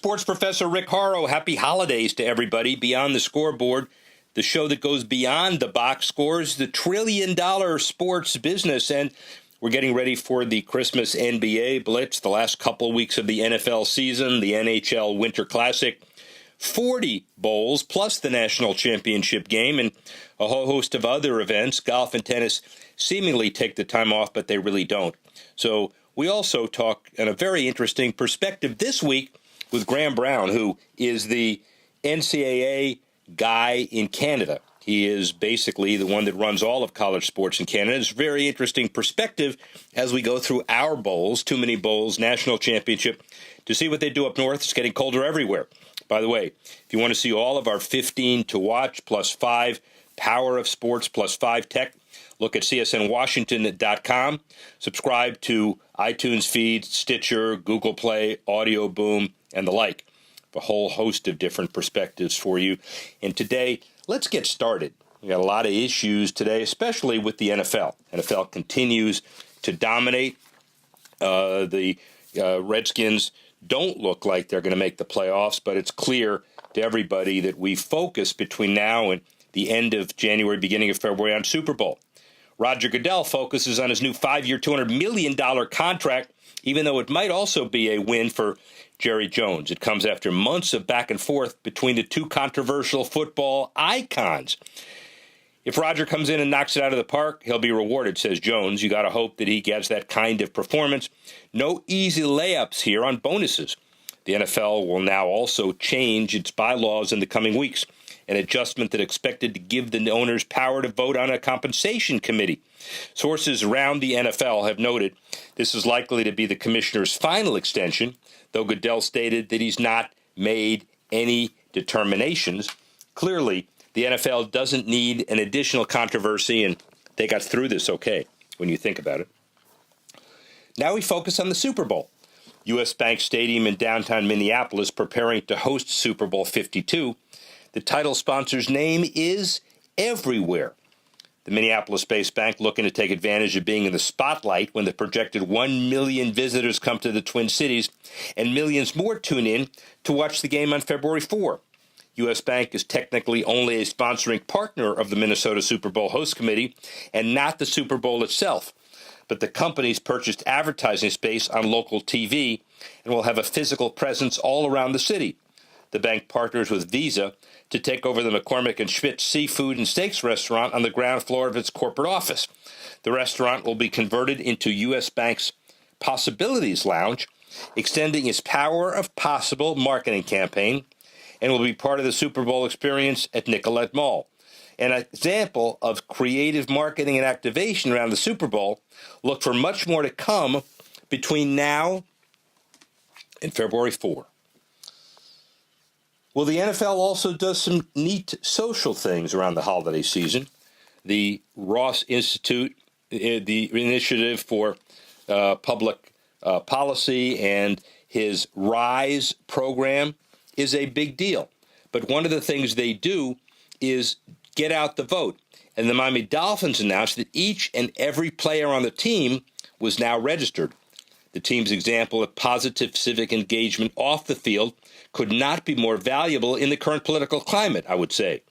sports professor Rick Horrow. Happy holidays to everybody. Beyond the Scoreboard, the show that goes beyond the box scores, the trillion-dollar sports business. And we're getting ready for the Christmas NBA Blitz, the last couple weeks of the NFL season, the NHL Winter Classic, 40 bowls, plus the national championship game, and a whole host of other events. Golf and tennis seemingly take the time off, but they really don't. So we also talk in a very interesting perspective this week with Graham Brown, who is the NCAA guy in Canada. He is basically the one that runs all of college sports in Canada. It's a very interesting perspective as we go through our bowls, too many bowls, national championship, to see what they do up north. It's getting colder everywhere. By the way, if you want to see all of our 15 to watch, plus 5 Power of Sports, plus 5 Tech, look at csnwashington.com. Subscribe to iTunes feed, Stitcher, Google Play, Audio Boom, and the like. A whole host of different perspectives for you. And today, let's get started. We got a lot of issues today, especially with the NFL. NFL continues to dominate. The Redskins don't look like they're going to make the playoffs, but it's clear to everybody that we focus between now and the end of January, beginning of February on Super Bowl. Roger Goodell focuses on his new 5-year, $200 million contract, even though it might also be a win for Jerry Jones. It comes after months of back and forth between the two controversial football icons. If Roger comes in and knocks it out of the park, he'll be rewarded, says Jones. You got to hope that he gets that kind of performance. No easy layups here on bonuses. The NFL will now also change its bylaws in the coming weeks, an adjustment that expected to give the owners power to vote on a compensation committee. Sources around the NFL have noted this is likely to be the commissioner's final extension, though Goodell stated that he's not made any determinations. Clearly, the NFL doesn't need an additional controversy, and they got through this okay, when you think about it. Now we focus on the Super Bowl. U.S. Bank Stadium in downtown Minneapolis preparing to host Super Bowl 52. The title sponsor's name is everywhere. The Minneapolis-based bank looking to take advantage of being in the spotlight when the projected 1 million visitors come to the Twin Cities and millions more tune in to watch the game on February 4. U.S. Bank is technically only a sponsoring partner of the Minnesota Super Bowl host committee and not the Super Bowl itself. But the company's purchased advertising space on local TV and will have a physical presence all around the city. The bank partners with Visa to take over the McCormick and Schmidt seafood and steaks restaurant on the ground floor of its corporate office. The restaurant will be converted into U.S. Bank's Possibilities Lounge, extending its Power of Possible marketing campaign, and will be part of the Super Bowl experience at Nicollet Mall. An example of creative marketing and activation around the Super Bowl. Look for much more to come between now and February 4. Well, the NFL also does some neat social things around the holiday season. The Ross Institute, the Initiative for Public Policy, and his RISE program is a big deal. But one of the things they do is get out the vote. And the Miami Dolphins announced that each and every player on the team was now registered. The team's example of positive civic engagement off the field could not be more valuable in the current political climate, I would say.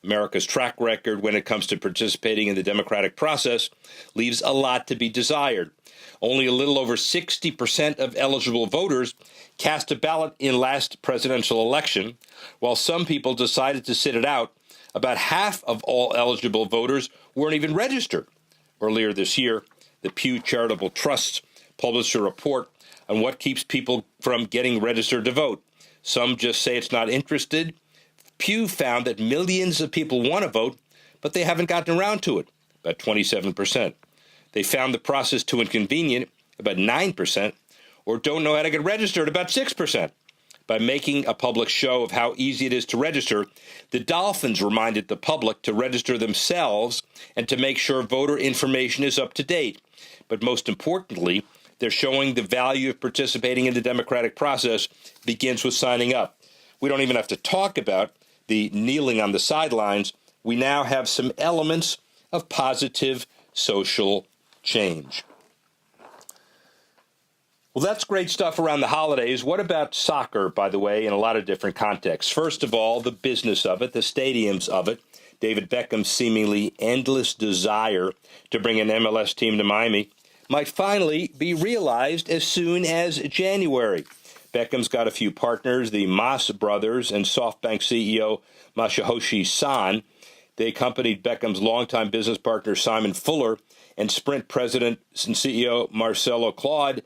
America's track record when it comes to participating in the democratic process leaves a lot to be desired. Only a little over 60% of eligible voters cast a ballot in last presidential election, while some people decided to sit it out. About half of all eligible voters weren't even registered. Earlier this year, the Pew Charitable Trust published a report on what keeps people from getting registered to vote. Some just say it's not interested. Pew found that millions of people want to vote, but they haven't gotten around to it, about 27%. They found the process too inconvenient, about 9%, or don't know how to get registered, about 6%. By making a public show of how easy it is to register, the Dolphins reminded the public to register themselves and to make sure voter information is up to date. But most importantly, they're showing the value of participating in the democratic process begins with signing up. We don't even have to talk about the kneeling on the sidelines. We now have some elements of positive social change. Well, that's great stuff around the holidays. What about soccer, by the way, in a lot of different contexts? First of all, the business of it, the stadiums of it. David Beckham's seemingly endless desire to bring an MLS team to Miami might finally be realized as soon as January. Beckham's got a few partners, the Mas brothers and SoftBank CEO Masayoshi Son. They accompanied Beckham's longtime business partner Simon Fuller and Sprint president and CEO Marcelo Claude.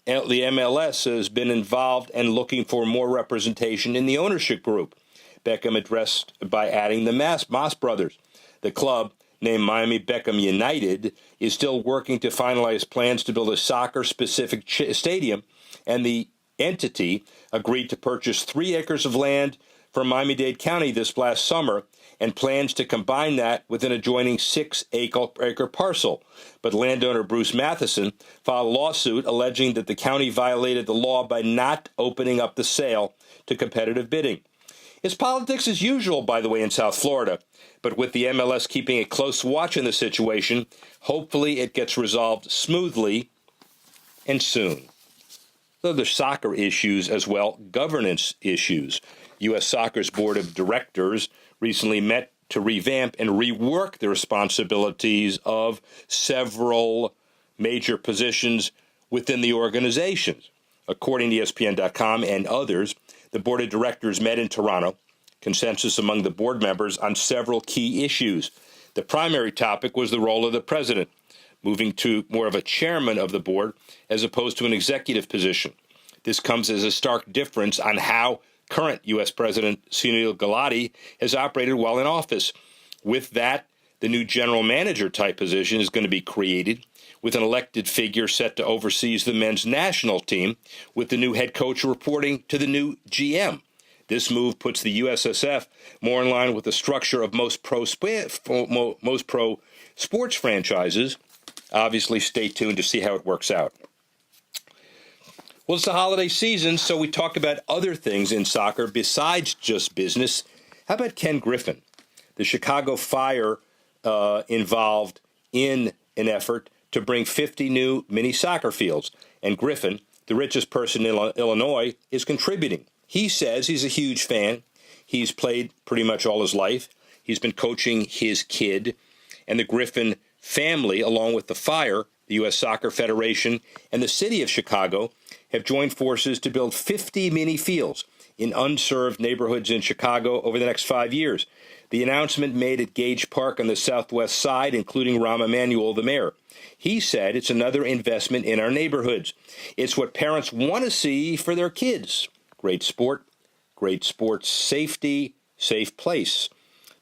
The MLS has been involved and looking for more representation in the ownership group. Beckham addressed by adding the Mas brothers. The club, named Miami Beckham United, is still working to finalize plans to build a soccer-specific stadium, and the entity agreed to purchase 3 acres of land from Miami-Dade County this last summer and plans to combine that with an adjoining 6-acre parcel. But landowner Bruce Matheson filed a lawsuit alleging that the county violated the law by not opening up the sale to competitive bidding. It's politics as usual, by the way, in South Florida, but with the MLS keeping a close watch on the situation, hopefully it gets resolved smoothly and soon. So there's soccer issues as well, governance issues. U.S. Soccer's board of directors recently met to revamp and rework the responsibilities of several major positions within the organization. According to ESPN.com and others, the board of directors met in Toronto, consensus among the board members on several key issues. The primary topic was the role of the president, moving to more of a chairman of the board as opposed to an executive position. This comes as a stark difference on how current U.S. President Sunil Gulati has operated while in office. With that, the new general manager type position is going to be created, with an elected figure set to oversee the men's national team, with the new head coach reporting to the new GM. This move puts the USSF more in line with the structure of most pro sports franchises. Obviously, stay tuned to see how it works out. Well, it's the holiday season, so we talk about other things in soccer besides just business. How about Ken Griffin? The Chicago Fire involved in an effort to bring 50 new mini soccer fields. And Griffin, the richest person in Illinois, is contributing. He says he's a huge fan. He's played pretty much all his life. He's been coaching his kid. And the Griffin family, along with the Fire, the U.S. Soccer Federation, and the city of Chicago, have joined forces to build 50 mini fields in unserved neighborhoods in Chicago over the next 5 years. The announcement made at Gage Park on the southwest side, including Rahm Emanuel, the mayor. He said it's another investment in our neighborhoods. It's what parents want to see for their kids. Great sport, great sports safety, safe place.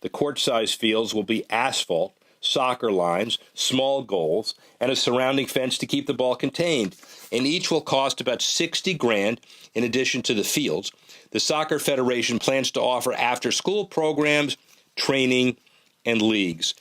The court-sized fields will be asphalt, soccer lines, small goals, and a surrounding fence to keep the ball contained. And each will cost about $60,000 in addition to the fields. The Soccer Federation plans to offer after-school programs, training, and leagues.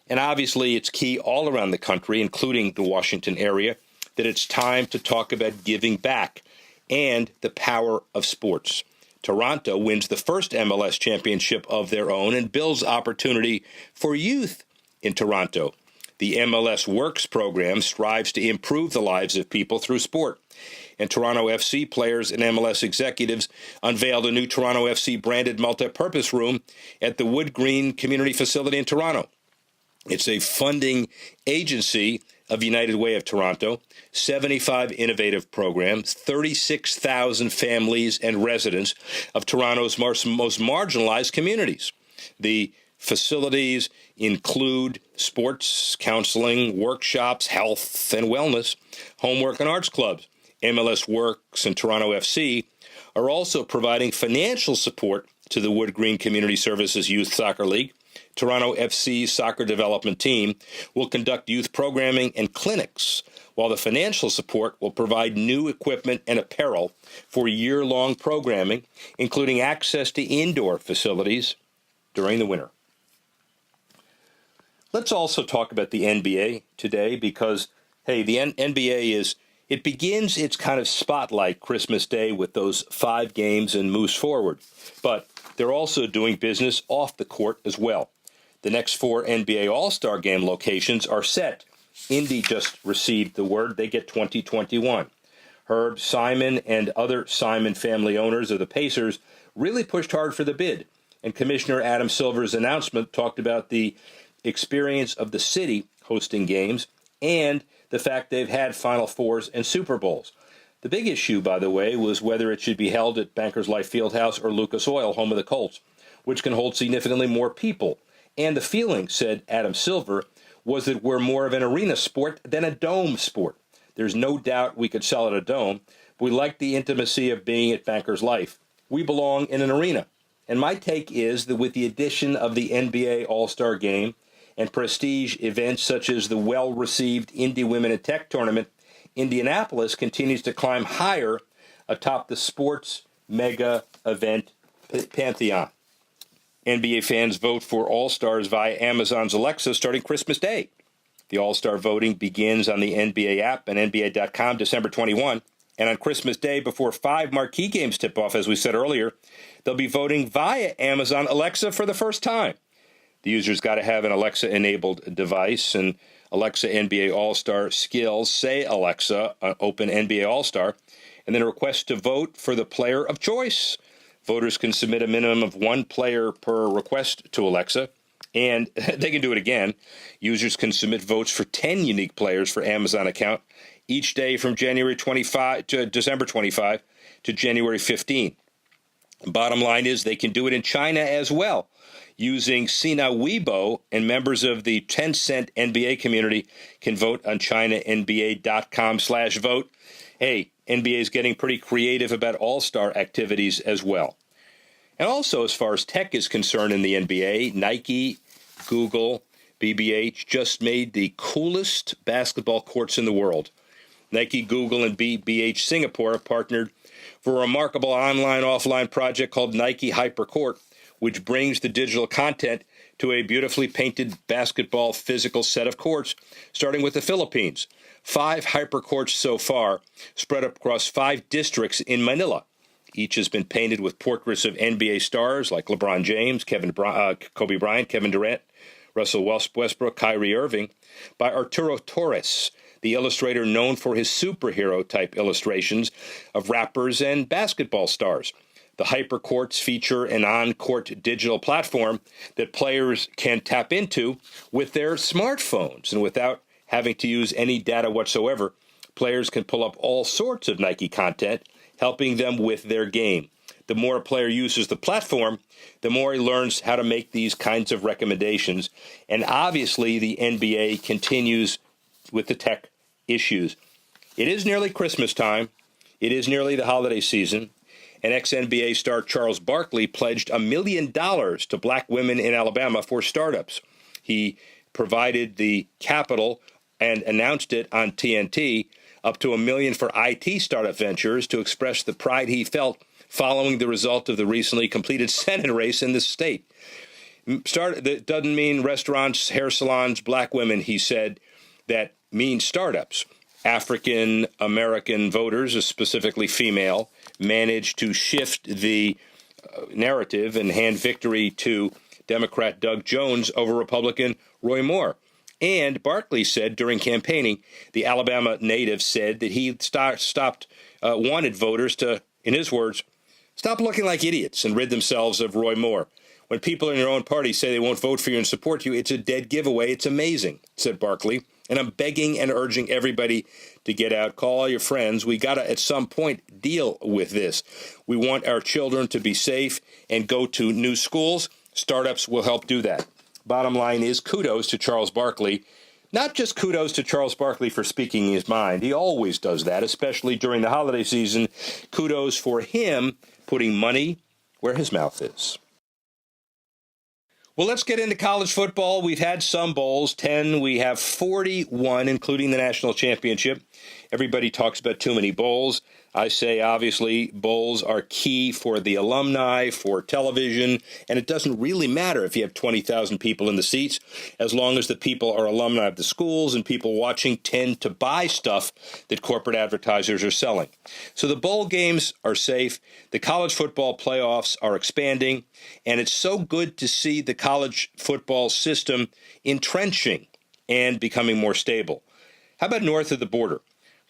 And obviously, it's key all around the country, including the Washington area, that it's time to talk about giving back and the power of sports. Toronto wins the first MLS championship of their own and builds opportunity for youth in Toronto. The MLS Works program strives to improve the lives of people through sport. And Toronto FC players and MLS executives unveiled a new Toronto FC branded multi-purpose room at the Wood Green Community Facility in Toronto. It's a funding agency of United Way of Toronto, 75 innovative programs, 36,000 families and residents of Toronto's most marginalized communities. The facilities include sports, counseling, workshops, health and wellness, homework and arts clubs. MLS Works and Toronto FC are also providing financial support to the Wood Green Community Services Youth Soccer League. Toronto FC's soccer development team will conduct youth programming and clinics, while the financial support will provide new equipment and apparel for year-long programming, including access to indoor facilities during the winter. Let's also talk about the NBA today because, hey, the NBA it begins its kind of spotlight Christmas Day with those 5 games and moves forward. But they're also doing business off the court as well. The next 4 NBA All-Star Game locations are set. Indy just received the word they get 2021. Herb Simon and other Simon family owners of the Pacers really pushed hard for the bid, and Commissioner Adam Silver's announcement talked about the experience of the city hosting games and the fact they've had Final Fours and Super Bowls. The big issue, by the way, was whether it should be held at Bankers Life Fieldhouse or Lucas Oil, home of the Colts, which can hold significantly more people. And the feeling, said Adam Silver, was that we're more of an arena sport than a dome sport. There's no doubt we could sell at a dome. We like the intimacy of being at Bankers Life. We belong in an arena. And my take is that with the addition of the NBA All-Star Game and prestige events such as the well-received Indy Women in Tech Tournament, Indianapolis continues to climb higher atop the sports mega event pantheon. NBA fans vote for All-Stars via Amazon's Alexa starting Christmas Day. The All-Star voting begins on the NBA app and NBA.com December 21. And on Christmas Day, before 5 marquee games tip off, as we said earlier, they'll be voting via Amazon Alexa for the first time. The user's got to have an Alexa-enabled device, and Alexa NBA All-Star skills say Alexa, open NBA All-Star, and then a request to vote for the player of choice. Voters can submit a minimum of 1 player per request to Alexa, and they can do it again. Users can submit votes for 10 unique players for Amazon account each day from January 25 to December 25 to January 15. Bottom line is they can do it in China as well, using Sina Weibo, and members of the Tencent NBA community can vote on ChinaNBA.com/vote. Hey, NBA is getting pretty creative about all-star activities as well. And also, as far as tech is concerned in the NBA, Nike, Google, BBH just made the coolest basketball courts in the world. Nike, Google, and BBH Singapore have partnered for a remarkable online-offline project called Nike HyperCourt, which brings the digital content to a beautifully painted basketball physical set of courts, starting with the Philippines. 5 hypercourts so far, spread across 5 districts in Manila. Each has been painted with portraits of NBA stars like LeBron James, Kobe Bryant, Kevin Durant, Russell Westbrook, Kyrie Irving, by Arturo Torres, the illustrator known for his superhero-type illustrations of rappers and basketball stars. The hypercourts feature an on-court digital platform that players can tap into with their smartphones. And without having to use any data whatsoever, players can pull up all sorts of Nike content, helping them with their game. The more a player uses the platform, the more he learns how to make these kinds of recommendations. And obviously, the NBA continues with the tech issues. It is nearly Christmas time. It is nearly the holiday season. And ex-NBA star Charles Barkley pledged $1 million to black women in Alabama for startups. He provided the capital and announced it on TNT, up to $1 million for IT startup ventures, to express the pride he felt following the result of the recently completed Senate race in the state. That doesn't mean restaurants, hair salons, black women, he said. That means startups. African American voters, specifically female, managed to shift the narrative and hand victory to Democrat Doug Jones over Republican Roy Moore. And Barkley said during campaigning, the Alabama native said that he wanted voters to, in his words, stop looking like idiots and rid themselves of Roy Moore. When people in your own party say they won't vote for you and support you, it's a dead giveaway. It's amazing, said Barkley. And I'm begging and urging everybody to get out, call all your friends. We got to, at some point, deal with this. We want our children to be safe and go to new schools. Startups will help do that. Bottom line is kudos to Charles Barkley. Not just kudos to Charles Barkley for speaking his mind. He always does that, especially during the holiday season. Kudos for him putting money where his mouth is. Well, let's get into college football. We've had some bowls, 10. We have 41, including the national championship. Everybody talks about too many bowls. I say, obviously, bowls are key for the alumni, for television, and it doesn't really matter if you have 20,000 people in the seats, as long as the people are alumni of the schools and people watching tend to buy stuff that corporate advertisers are selling. So the bowl games are safe. The college football playoffs are expanding, and it's so good to see the college football system entrenching and becoming more stable. How about north of the border?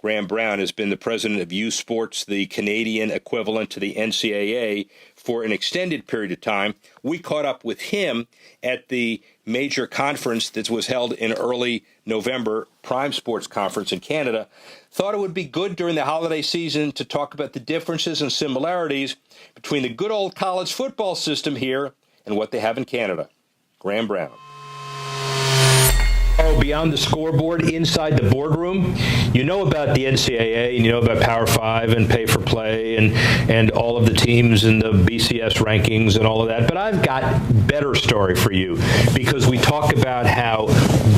Graham Brown has been the president of U Sports, the Canadian equivalent to the NCAA, for an extended period of time. We caught up with him at the major conference that was held in early November, Prime Sports Conference in Canada. Thought it would be good during the holiday season to talk about the differences and similarities between the good old college football system here and what they have in Canada. Graham Brown. Beyond the scoreboard, inside the boardroom, you know about the NCAA, and you know about Power 5 and pay for play and all of the teams and the BCS rankings and all of that. But I've got better story for you, because we talk about how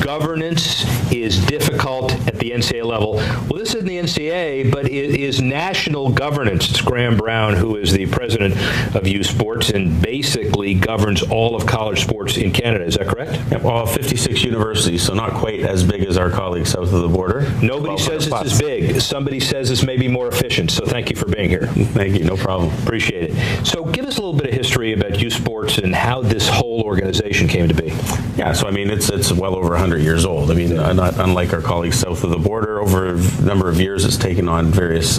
governance is difficult at the NCAA level. Well, this isn't the NCAA, but it is national governance. It's Graham Brown, who is the president of U Sports and basically governs all of college sports in Canada. Is that correct? Yep, all 56 universities, so not quite as big as our colleagues south of the border. Nobody says it's as big. Somebody says it's maybe more efficient, so thank you for being here. Thank you, no problem. Appreciate it. So give us a little bit of history about U Sports and how this whole organization came to be. Yeah, so I mean, it's well over 100 years old. I mean, not unlike our colleagues south of the border, over a number of years it's taken on various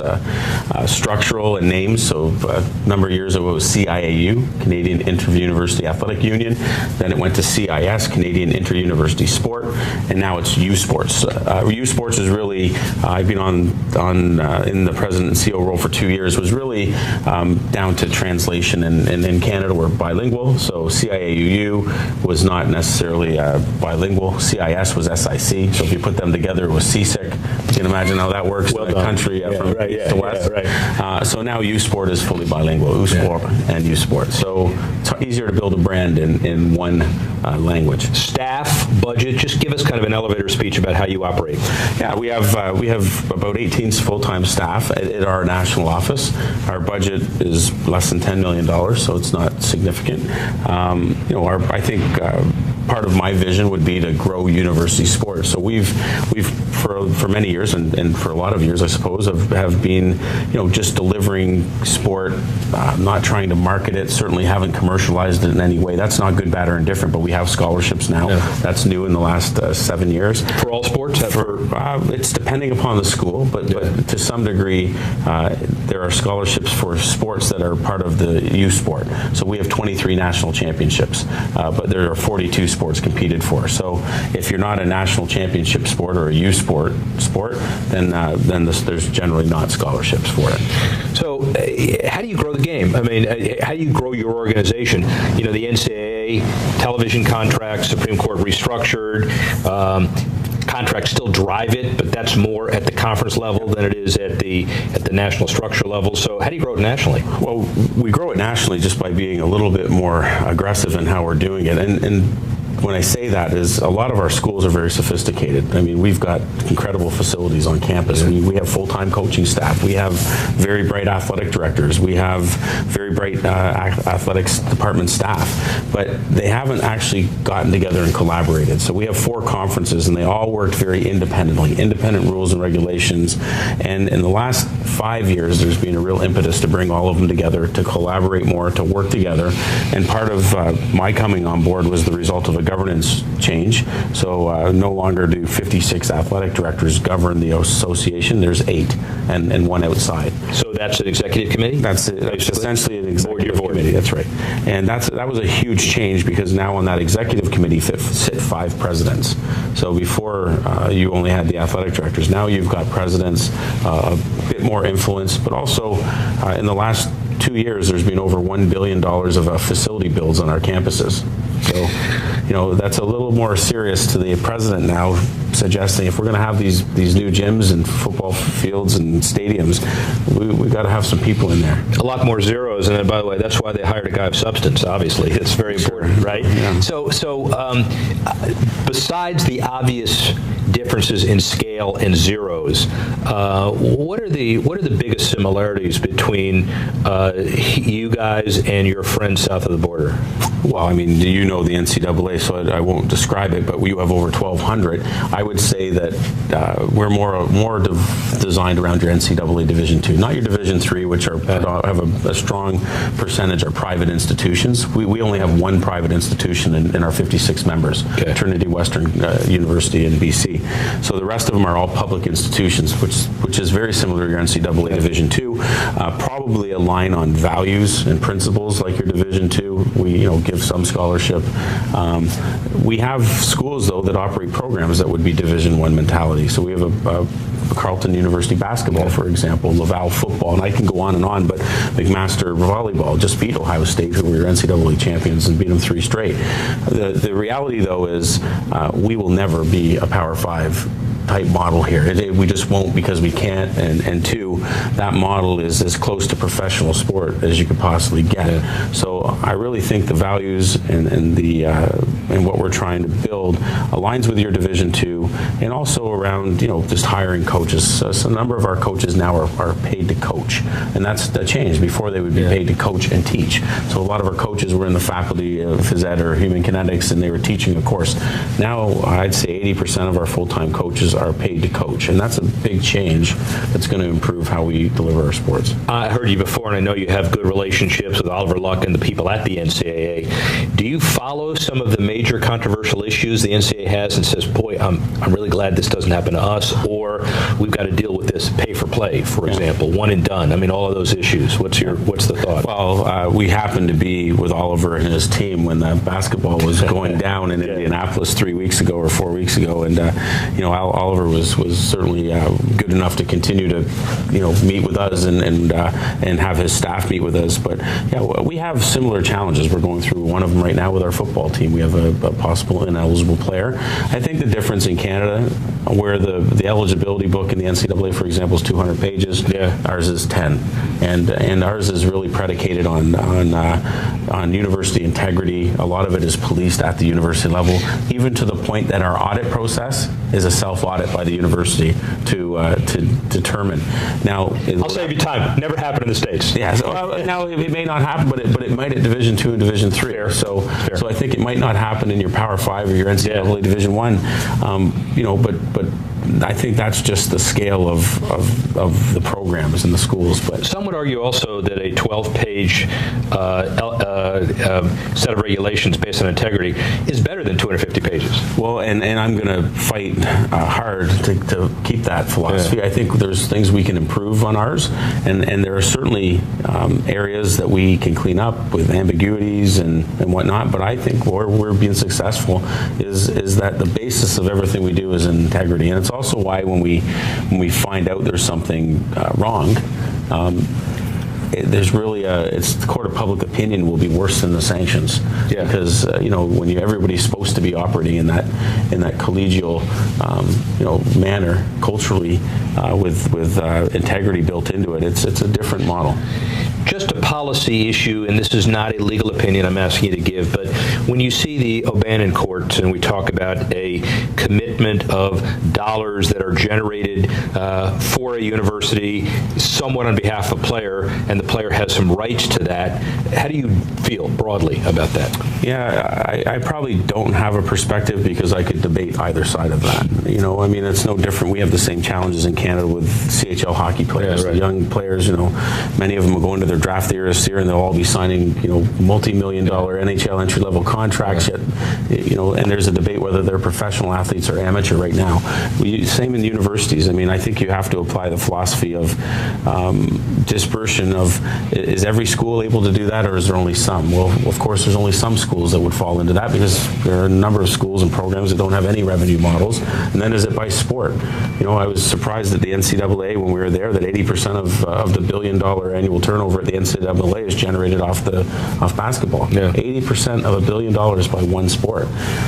structural and names. So a number of years ago it was CIAU, Canadian Inter-University Athletic Union. Then it went to CIS, Canadian Inter-University Sport, and now it's U Sports. U Sports is really, I've been on in the president and CEO role for 2 years, was really down to translation, and in Canada we're bilingual, so CIAUU was not necessarily bilingual. CIS was SIC, so if you put them together it was CSIC. You can imagine how that works in a country from east to west. So now U Sport is fully bilingual, U Sport and U Sport. So it's easier to build a brand in one language. Staff, budget, just give us kind of an elevator speech about how you operate. Yeah, we have about 18 full-time staff at our national office. Our budget is less than $10 million, so it's not significant. I think part of my vision would be to grow university sports. So we've for many years and for a lot of years, I suppose, have been just delivering sport, not trying to market it. Certainly haven't commercialized it in any way. That's not good, bad, or indifferent. But we have scholarships now. Yeah. That's new in the last 7 years. For all sports? It's depending upon the school, but to some degree, there are scholarships for sports that are part of the U Sport. So we have 23 national championships, but there are 42 sports competed for. So if you're not a national championship sport or a U Sport, then there's generally not scholarships for it. So how do you grow the game? I mean, how do you grow your organization? The NCAA television contracts, Supreme Court restructured. Contracts still drive it, but that's more at the conference level than it is at the national structure level. So how do you grow it nationally? Well, we grow it nationally just by being a little bit more aggressive in how we're doing it. And when I say that is a lot of our schools are very sophisticated. I mean, we've got incredible facilities on campus. We have full-time coaching staff. We have very bright athletic directors. We have very bright athletics department staff. But they haven't actually gotten together and collaborated. So we have 4 conferences, and they all worked very independently, independent rules and regulations. And in the last 5 years, there's been a real impetus to bring all of them together, to collaborate more, to work together. And part of my coming on board was the result of a governance change. So no longer do 56 athletic directors govern the association. There's 8 and 1 outside. So that's an executive committee? That's essentially an executive committee. That's right. And that was a huge change, because now on that executive committee sit 5 presidents. So before you only had the athletic directors. Now you've got presidents, a bit more influence, but also in the last 2 years, there's been over $1 billion of facility builds on our campuses. So, that's a little more serious to the president now, suggesting if we're going to have these new gyms and football fields and stadiums, we've got to have some people in there. A lot more zeros, and then, by the way, that's why they hired a guy of substance, obviously. It's very important, right? Yeah. So besides the obvious differences in scale and zeros, what are the biggest similarities between you guys and your friends south of the border? Well, I mean, you know the NCAA, so I won't describe it, but we have over 1,200. I would say that we're more designed around your NCAA Division II, not your Division III, which have a strong percentage are private institutions. We only have one private institution in our 56 members, Trinity Western University in BC. So the rest of them are all public institutions, which is very similar to your NCAA Division II. Probably align on values and principles like your Division II. We give some scholarship. We have schools though that operate programs that would be Division I mentality. So we have a Carleton University basketball, for example, Laval football, and I can go on, but McMaster volleyball just beat Ohio State, who were NCAA champions, and beat them 3 straight. The reality, though, is we will never be a Power 5 type model here. We just won't, because we can't, and two, that model is as close to professional sport as you could possibly get. So I really think the values and what we're trying to build aligns with your Division II, and also around just hiring coaches. So a number of our coaches now are paid to coach, and that's the change. Before they would be paid to coach and teach. So a lot of our coaches were in the faculty of phys ed or human kinetics, and they were teaching a course. Now I'd say 80% of our full-time coaches are paid to coach, and that's a big change that's going to improve how we deliver our sports. I heard you before, and I know you have good relationships with Oliver Luck and the people at the NCAA. Do you follow some of the major controversial issues the NCAA has and says, boy, I'm really glad this doesn't happen to us, or we've got to deal with this pay for play, for example, one and done? I mean, all of those issues. What's the thought? Well, we happened to be with Oliver and his team when the basketball was going down in Indianapolis 3 weeks ago or 4 weeks ago, and Oliver was certainly good enough to continue to meet with us and have his staff meet with us. But we have similar challenges. We're going through one of them right now with our football team. We have a possible ineligible player. I think the difference in Canada, where the eligibility book in the NCAA, for example, is 200 pages, ours is 10, and ours is really predicated on university integrity. A lot of it is policed at the university level, even to the point that our audit process is a self-audit by the university to determine. Now, I'll save you time. Never happened in the States. Yeah. So, now it may not happen, but it might at Division II and Division III. Fair. So I think it might not happen in your Power 5 or your NCAA Division I. But I think that's just the scale of the programs in the schools. But some would argue also that a 12-page set of regulations based on integrity is better than 250 pages. Well, and I'm going to fight hard to keep that philosophy. Yeah. I think there's things we can improve on ours, and there are certainly areas that we can clean up with ambiguities and whatnot. But I think where we're being successful is that the basis of everything we do is integrity, and it's also why when we find out there's something wrong, there's really it's the court of public opinion will be worse than the sanctions, because when everybody's supposed to be operating in that collegial manner culturally with integrity built into it, it's a different model. Just a policy issue, and this is not a legal opinion I'm asking you to give, but when you see the O'Bannon courts and we talk about a commitment of dollars that are generated for a university, somewhat on behalf of a player, and the player has some rights to that, how do you feel broadly about that? Yeah, I probably don't have a perspective because I could debate either side of that. I mean, it's no different. We have the same challenges in Canada with CHL hockey players. The young players, many of them are going to their draft year this year, and they'll all be signing, multi-million-dollar NHL entry-level contracts. Yet, and there's a debate whether they're professional athletes or amateur right now. Same in the universities. I mean, I think you have to apply the philosophy of dispersion. Is every school able to do that, or is there only some? Well, of course, there's only some schools that would fall into that, because there are a number of schools and programs that don't have any revenue models. And then is it by sport? I was surprised at the NCAA when we were there that 80% of the $1 billion annual turnover at the NCAA is generated off basketball. 80% of $1 billion by one sport.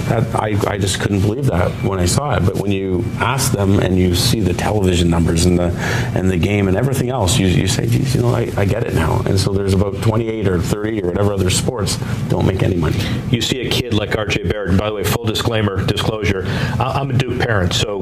I just couldn't believe that when I saw it. But when you ask them and you see the television numbers and the game and everything else, you say, geez, I get it now. And so there's about 28 or 30 or whatever other sports don't make any money. You see a kid like R.J. Barrett, and by the way, full disclosure, I'm a Duke parent, so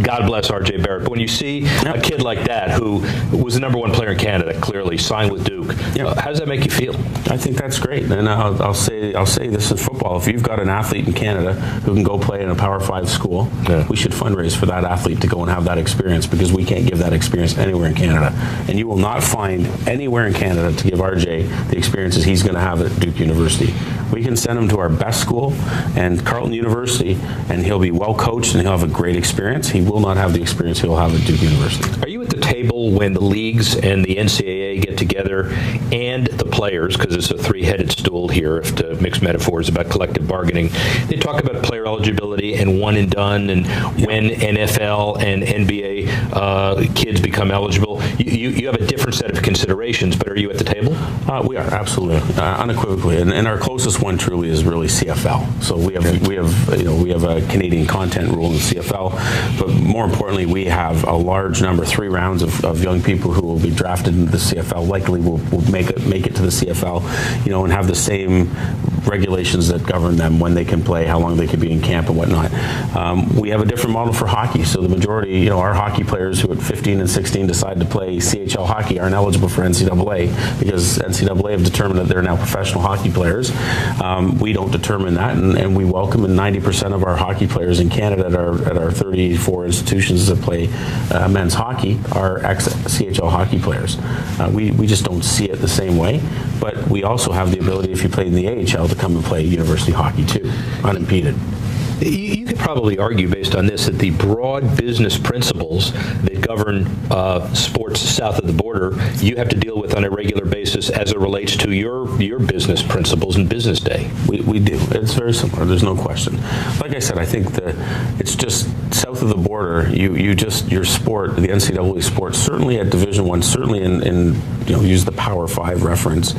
God bless R.J. Barrett. But when you see a kid like that, who was the #1 player in Canada, clearly signed with Duke, Duke. Yeah. How does that make you feel? I think that's great, and I'll say this in football. If you've got an athlete in Canada who can go play in a Power 5 school, we should fundraise for that athlete to go and have that experience, because we can't give that experience anywhere in Canada. And you will not find anywhere in Canada to give RJ the experiences he's going to have at Duke University. We can send him to our best school and Carleton University, and he'll be well coached and he'll have a great experience. He will not have the experience he'll have at Duke University. Are you at the table when the leagues and the NCAA get together and the players, because it's a three-headed stool here, if to mix metaphors about collective bargaining, they talk about player eligibility and one and done, and when NFL and NBA kids become eligible? You have a different set of considerations, but are you at the table? We are, absolutely, unequivocally, and our closest one truly is really CFL. So we have a Canadian content rule in CFL, but more importantly, we have a large number, 3 rounds of young people who will be drafted into the CFL, likely will make it to the CFL, and have the same regulations that govern them, when they can play, how long they can be in camp, and whatnot. We have a different model for hockey. So the majority, our hockey players who at 15 and 16 decide to play CHL hockey aren't eligible for NCAA, because NCAA have determined that they're now professional hockey players. We don't determine that, and we welcome, and 90% of our hockey players in Canada at our 34 institutions that play men's hockey are ex-CHL hockey players. We just don't see it the same way, but we also have the ability, if you played in the AHL, to come and play university hockey too, unimpeded. You could probably argue, based on this, that the broad business principles that govern sports south of the border, you have to deal with on a regular basis as it relates to your business principles and business day. We do. It's very similar. There's no question. Like I said, I think that it's just south of the border. Your sport, the NCAA sport, certainly at Division I, certainly in use the Power 5 reference.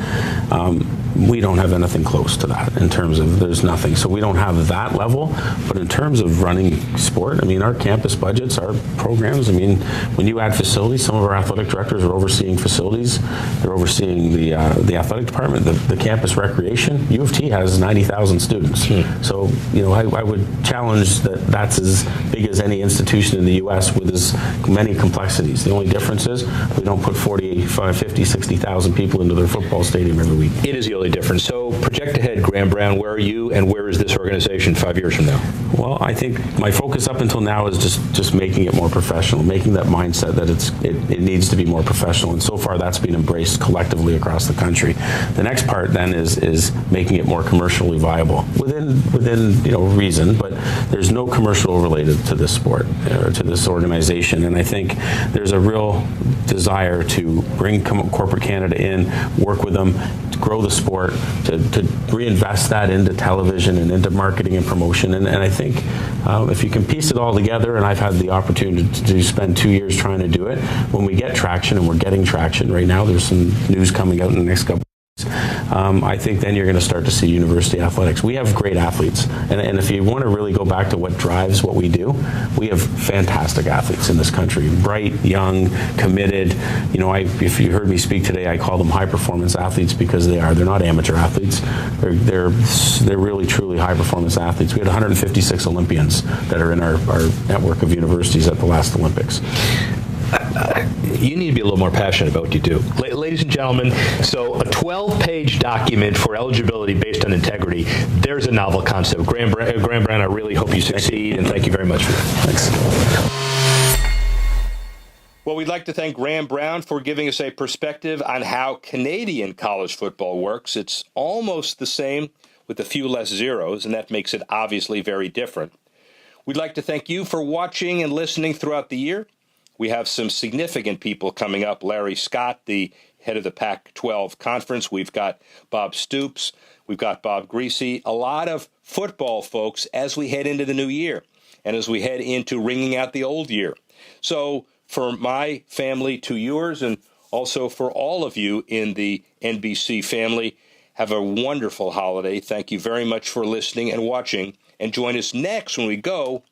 We don't have anything close to that in terms of, there's nothing. So we don't have that level, but in terms of running sport, our campus budgets, our programs, when you add facilities, some of our athletic directors are overseeing facilities. They're overseeing the athletic department, the campus recreation. U of T has 90,000 students. So, I would challenge that that's as big as any institution in the U.S. with as many complexities. The only difference is we don't put 45, 50, 60,000 people into their football stadium every week. It is the only difference. So project ahead, Graham Brown. Where are you, and where is this organization 5 years from now? Well, I think my focus up until now is just making it more professional, making that mindset that it needs to be more professional, and so far that's been embraced collectively across the country. The next part then is making it more commercially viable within reason, but there's no commercial related to this sport or to this organization, and I think there's a real desire to bring corporate Canada in, work with them, to grow the sport, to reinvest that into television and into marketing and promotion. And I think if you can piece it all together, and I've had the opportunity to spend 2 years trying to do it, when we get traction, and we're getting traction right now, there's some news coming out in the next couple. I think then you're going to start to see university athletics. We have great athletes, and if you want to really go back to what drives what we do, we have fantastic athletes in this country. Bright, young, committed. If you heard me speak today, I call them high-performance athletes because they are. They're not amateur athletes. They're really, truly high-performance athletes. We had 156 Olympians that are in our network of universities at the last Olympics. You need to be a little more passionate about what you do. Ladies and gentlemen, so a 12-page document for eligibility based on integrity, there's a novel concept. Graham Brown, I really hope you succeed, and thank you very much for that. Thanks. Well, we'd like to thank Graham Brown for giving us a perspective on how Canadian college football works. It's almost the same with a few less zeros, and that makes it obviously very different. We'd like to thank you for watching and listening throughout the year. We have some significant people coming up. Larry Scott, the head of the Pac-12 Conference. We've got Bob Stoops. We've got Bob Greasy. A lot of football folks as we head into the new year and as we head into ringing out the old year. So for my family to yours, and also for all of you in the NBC family, have a wonderful holiday. Thank you very much for listening and watching. And join us next when we go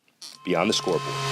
Beyond the Scoreboard.